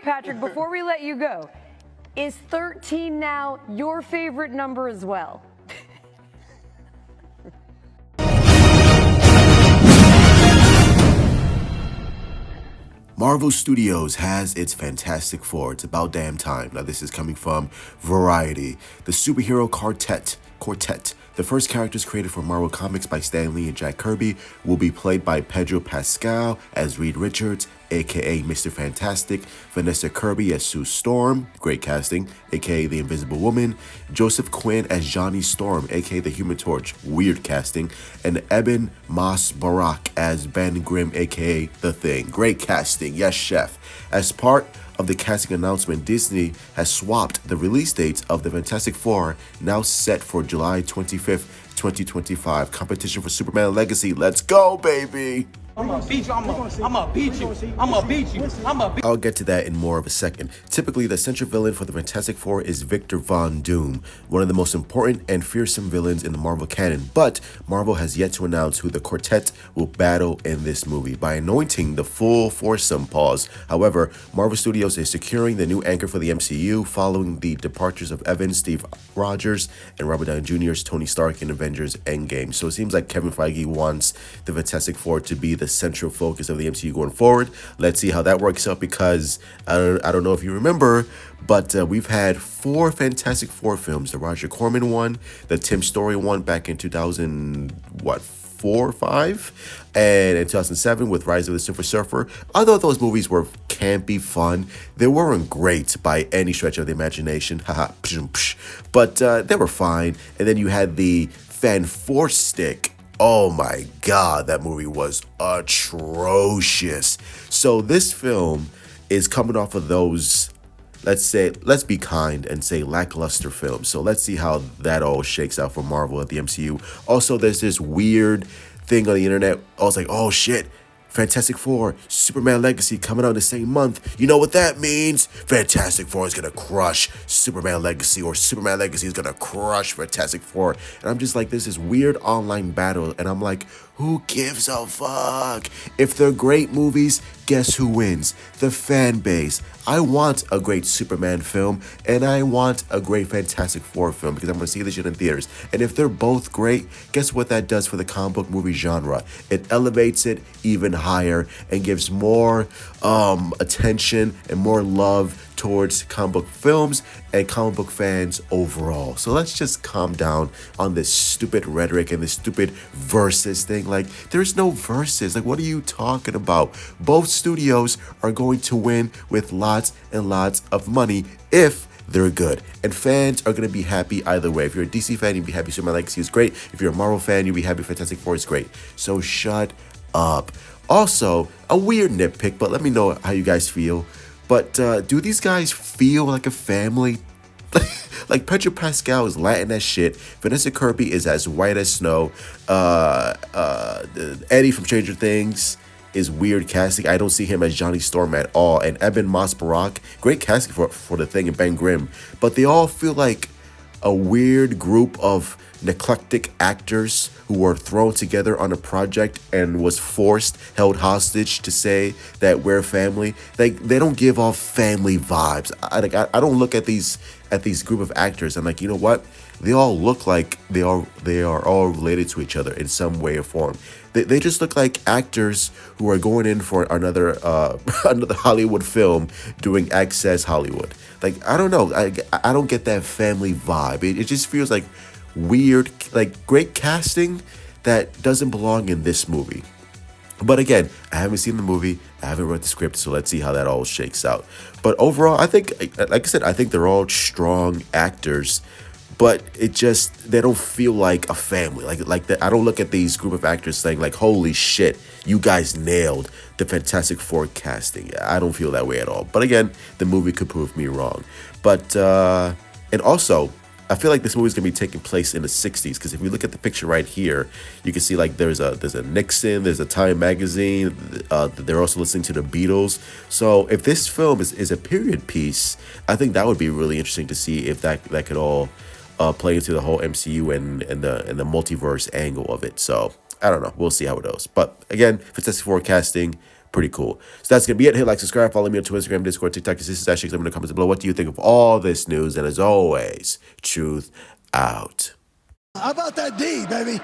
Patrick, before we let you go, is 13 now your favorite number as well? Marvel Studios has its Fantastic Four. It's about damn time. Now, this is coming from Variety. The superhero quartet, the first characters created for Marvel Comics by Stan Lee and Jack Kirby, will be played by Pedro Pascal as Reed Richards, aka Mr. Fantastic, Vanessa Kirby as Sue Storm, great casting, aka The Invisible Woman, Joseph Quinn as Johnny Storm, aka The Human Torch, weird casting, and Eben Moss-Barack as Ben Grimm, aka The Thing, great casting, yes chef. As part of the casting announcement, Disney has swapped the release dates of the Fantastic Four, now set for July 25th, 2025. Competition for Superman Legacy. Let's go, baby! I'ma beat you. I'ma beat you. I'ma beat you. I'll get to that in more of a second. Typically, the central villain for the Fantastic Four is Victor Von Doom, one of the most important and fearsome villains in the Marvel canon, but Marvel has yet to announce who the quartet will battle in this movie by anointing the full foursome pause. However, Marvel Studios is securing the new anchor for the MCU following the departures of Steve Rogers, and Robert Downey Jr.'s Tony Stark in Avengers Endgame. So it seems like Kevin Feige wants the Fantastic Four to be the central focus of the MCU going forward. Let's see how that works out, because I don't know if you remember, but we've had 4 Fantastic Four films: the Roger Corman one, the Tim Story one back in 2004 or 5, and in 2007 with Rise of the Silver Surfer. Although those movies were campy fun, they weren't great by any stretch of the imagination. But they were fine. And then you had the Fan4Stick. Oh my God, that movie was atrocious. So this film is coming off of those, let's be kind and say lackluster films. So let's see how that all shakes out for Marvel at the MCU. Also, there's this weird thing on the internet. I was like, oh shit, Fantastic Four, Superman Legacy coming out in the same month. You know what that means? Fantastic Four is going to crush Superman Legacy, or Superman Legacy is going to crush Fantastic Four. And I'm just like, this is weird online battle. And I'm like, who gives a fuck? If they're great movies, guess who wins? The fan base. I want a great Superman film, and I want a great Fantastic Four film, because I'm going to see this shit in theaters. And if they're both great, guess what that does for the comic book movie genre? It elevates it even higher and gives more attention and more love towards comic book films and comic book fans overall. So let's just calm down on this stupid rhetoric and this stupid versus thing. Like, there's no versus. Like, what are you talking about? Both studios are going to win with lots and lots of money if they're good. And fans are going to be happy either way. If you're a DC fan, you'll be happy Superman Legacy is great. If you're a Marvel fan, you'll be happy Fantastic Four is great. So shut up. Also, a weird nitpick, but let me know how you guys feel. But do these guys feel like a family? Like, Pedro Pascal is Latin as shit. Vanessa Kirby is as white as snow. Eddie from Stranger Things is weird casting. I don't see him as Johnny Storm at all. And Eben Moss-Barack, great casting for the Thing, and Ben Grimm. But they all feel like a weird group of eclectic actors who were thrown together on a project and was held hostage to say that we're family. Like, they don't give off family vibes. I don't look at these group of actors. I'm like, you know what? They all look like they are all related to each other in some way or form. They just look like actors who are going in for another Hollywood film doing Access Hollywood. Like, I don't know. I don't get that family vibe. It just feels like weird, like great casting that doesn't belong in this movie. But again, I haven't seen the movie, I haven't read the script, so let's see how that all shakes out. But overall, I think, like I said, I think they're all strong actors, but they don't feel like a family. Like that. I don't look at these group of actors saying like, holy shit, you guys nailed the Fantastic Four casting. I don't feel that way at all. But again, the movie could prove me wrong. But and also, I feel like this movie is going to be taking place in the 60s, because if you look at the picture right here, you can see like there's a Nixon, there's a Time magazine, they're also listening to the Beatles. So if this film is a period piece, I think that would be really interesting to see if that could all play into the whole MCU and the multiverse angle of it. So I don't know, we'll see how it goes. But again, Fantastic Four casting Pretty cool. So that's going to be it. Hit like, subscribe, follow me on Twitter, Instagram, Discord, TikTok. This is Ashley. Let me know in the comments below. What do you think of all this news? And as always, truth out. How about that D, baby?